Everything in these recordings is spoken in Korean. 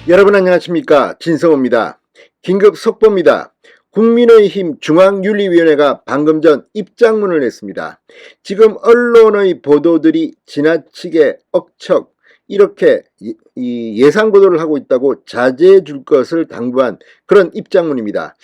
여러분 안녕하십니까, 진성호입니다. 긴급 속보입니다. 국민의힘 중앙윤리위원회가 방금 전 입장문을 냈습니다. 지금 언론의 보도들이 지나치게 억척 이렇게 예상 보도를 하고 있다고 자제해 줄 것을 당부한 그런 입장문입니다.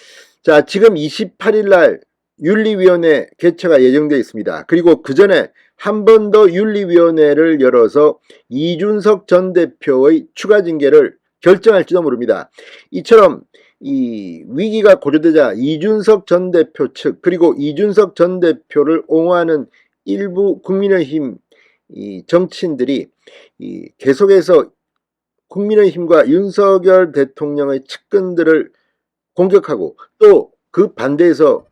자, 지금 28일 날 윤리위원회 개최가 예정되어 있습니다. 그리고 그 전에 한 번 더 윤리위원회를 열어서 이준석 전 대표의 추가 징계를 결정할지도 모릅니다. 이처럼 이 위기가 고조되자 이준석 전 대표 측 그리고 이준석 전 대표를 옹호하는 일부 국민의힘 정치인들이 계속해서 국민의힘과 윤석열 대통령의 측근들을 공격하고 또 그 반대에서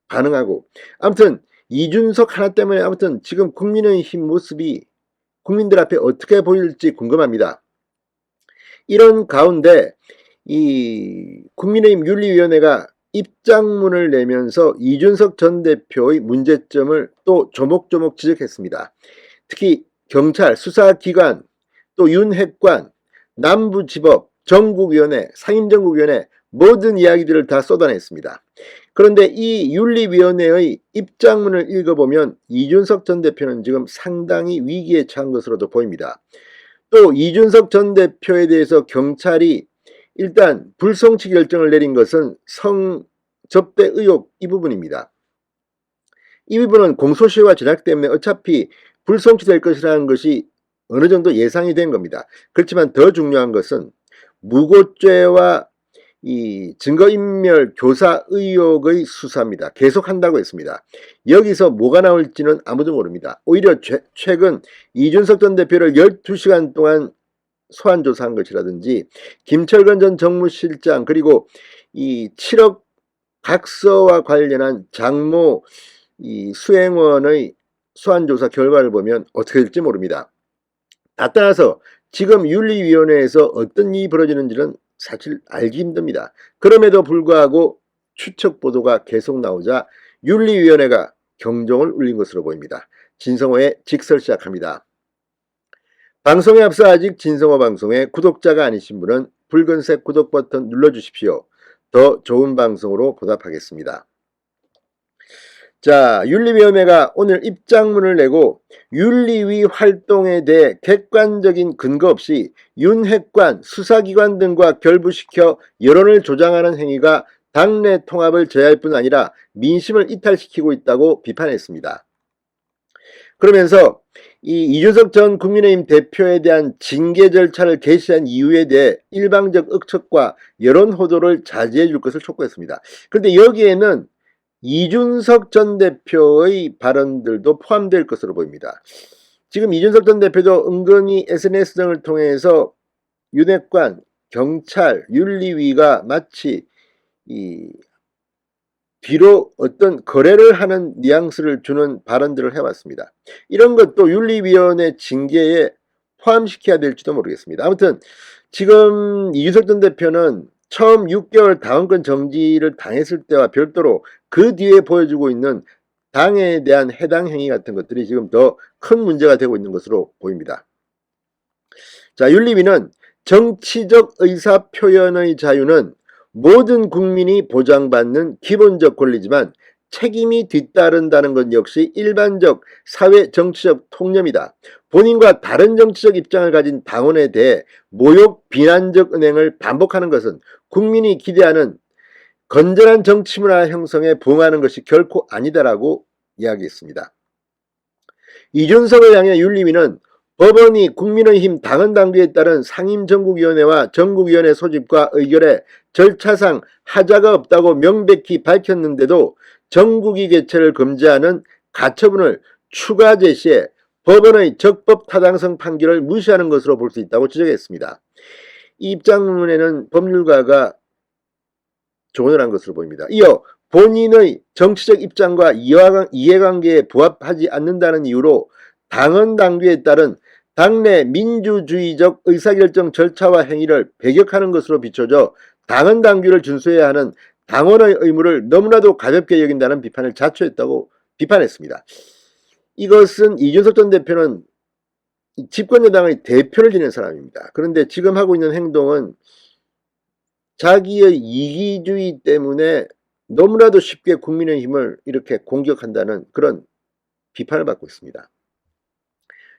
반응하고, 아무튼 이준석 하나 때문에 아무튼 지금 국민의힘 모습이 국민들 앞에 어떻게 보일지 궁금합니다. 이런 가운데 이 국민의힘 윤리위원회가 입장문을 내면서 이준석 전 대표의 문제점을 또 조목조목 지적했습니다. 특히 경찰, 수사기관, 또 윤핵관, 남부지법, 전국위원회, 상임전국위원회 모든 이야기들을 다 쏟아냈습니다. 그런데 이 윤리위원회의 입장문을 읽어보면 이준석 전 대표는 지금 상당히 위기에 처한 것으로도 보입니다. 또 이준석 전 대표에 대해서 경찰이 일단 불송치 결정을 내린 것은 성접대 의혹 이 부분입니다. 이 부분은 공소시효가 제작 때문에 어차피 불송치 될 것이라는 것이 어느 정도 예상이 된 겁니다. 그렇지만 더 중요한 것은 무고죄와 이 증거인멸 교사 의혹의 수사입니다. 계속한다고 했습니다. 여기서 뭐가 나올지는 아무도 모릅니다. 오히려 최근 이준석 전 대표를 12시간 동안 소환 조사한 것이라든지 김철근 전 정무실장 그리고 이 7억 각서와 관련한 장모 이 수행원의 소환 조사 결과를 보면 어떻게 될지 모릅니다. 다 따라서 지금 윤리위원회에서 어떤 일이 벌어지는지는 사실 알기 힘듭니다. 그럼에도 불구하고 추측 보도가 계속 나오자 윤리위원회가 경종을 울린 것으로 보입니다. 진성호의 직설 시작합니다. 방송에 앞서 아직 진성호 방송에 구독자가 아니신 분은 붉은색 구독 버튼 눌러주십시오. 더 좋은 방송으로 보답하겠습니다. 자, 윤리위원회가 오늘 입장문을 내고 윤리위 활동에 대해 객관적인 근거 없이 윤핵관, 수사기관 등과 결부시켜 여론을 조장하는 행위가 당내 통합을 제어할 뿐 아니라 민심을 이탈시키고 있다고 비판했습니다. 그러면서 이 이준석 전 국민의힘 대표에 대한 징계 절차를 개시한 이유에 대해 일방적 억측과 여론 호도를 자제해 줄 것을 촉구했습니다. 그런데 여기에는 이준석 전 대표의 발언들도 포함될 것으로 보입니다. 지금 이준석 전 대표도 은근히 SNS 등을 통해서 윤핵관, 경찰, 윤리위가 마치 뒤로 어떤 거래를 하는 뉘앙스를 주는 발언들을 해왔습니다. 이런 것도 윤리위원회 징계에 포함시켜야 될지도 모르겠습니다. 아무튼 지금 이준석 전 대표는 처음 6개월 당원권 정지를 당했을 때와 별도로 그 뒤에 보여주고 있는 당에 대한 해당 행위 같은 것들이 지금 더 큰 문제가 되고 있는 것으로 보입니다. 자, 윤리위는 정치적 의사표현의 자유는 모든 국민이 보장받는 기본적 권리지만 책임이 뒤따른다는 것 역시 일반적 사회 정치적 통념이다. 본인과 다른 정치적 입장을 가진 당원에 대해 모욕, 비난적 은행을 반복하는 것은 국민이 기대하는 건전한 정치 문화 형성에 부응하는 것이 결코 아니다라고 이야기했습니다. 이준석을 향해 윤리위는 법원이 국민의힘 당헌당규에 따른 상임전국위원회와 전국위원회 소집과 의결에 절차상 하자가 없다고 명백히 밝혔는데도 전국위 개최를 금지하는 가처분을 추가 제시해 법원의 적법타당성 판결을 무시하는 것으로 볼 수 있다고 지적했습니다. 이 입장문에는 법률가가 조언을 한 것으로 보입니다. 이어 본인의 정치적 입장과 이해관계에 부합하지 않는다는 이유로 당헌당규에 따른 당내 민주주의적 의사결정 절차와 행위를 배격하는 것으로 비춰져 당헌당규를 준수해야 하는 당원의 의무를 너무나도 가볍게 여긴다는 비판을 자초했다고 비판했습니다. 이것은 이준석 전 대표는 집권여당의 대표를 지낸 사람입니다. 그런데 지금 하고 있는 행동은 자기의 이기주의 때문에 너무나도 쉽게 국민의힘을 이렇게 공격한다는 그런 비판을 받고 있습니다.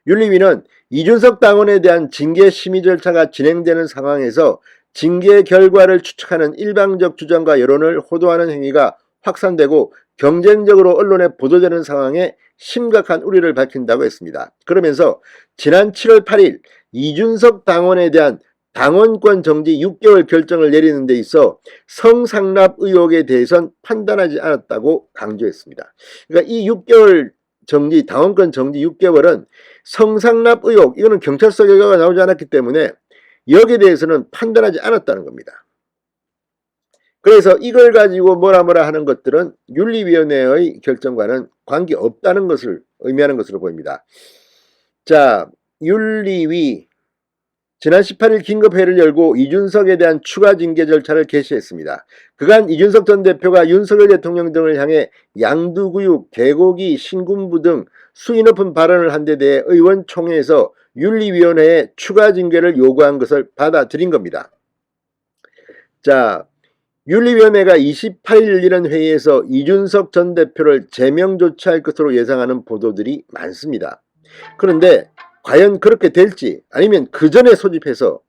윤리위는 이준석 당원에 대한 징계 심의 절차가 진행되는 상황에서 징계 결과를 추측하는 일방적 주장과 여론을 호도하는 행위가 확산되고 경쟁적으로 언론에 보도되는 상황에 심각한 우려를 밝힌다고 했습니다. 그러면서 지난 7월 8일 이준석 당원에 대한 당원권 정지 6개월 결정을 내리는 데 있어 성상납 의혹에 대해선 판단하지 않았다고 강조했습니다. 그러니까 이 6개월 정지, 당원권 정지 6개월은 성상납 의혹, 이거는 경찰서 결과가 나오지 않았기 때문에 여기에 대해서는 판단하지 않았다는 겁니다. 그래서 이걸 가지고 뭐라 하는 것들은 윤리위원회의 결정과는 관계없다는 것을 의미하는 것으로 보입니다. 자, 윤리위 지난 18일 긴급회의를 열고 이준석에 대한 추가 징계 절차를 개시했습니다. 그간 이준석 전 대표가 윤석열 대통령 등을 향해 양두구육, 개고기, 신군부 등 수위 높은 발언을 한 데 대해 의원총회에서 윤리위원회에 추가 징계를 요구한 것을 받아들인 겁니다. 자, 윤리위원회가 28일 열리는 회의에서 이준석 전 대표를 제명 조치할 것으로 예상하는 보도들이 많습니다. 그런데 과연 그렇게 될지 아니면 그 전에 소집해서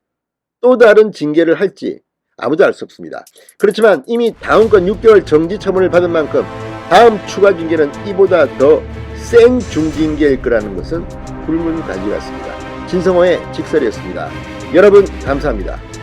또 다른 징계를 할지 아무도 알 수 없습니다. 그렇지만 이미 당원권 6개월 정지 처분을 받은 만큼 다음 추가 징계는 이보다 더 센 중징계일 거라는 것은 불문가지 같습니다. 진성호의 직설이었습니다. 여러분 감사합니다.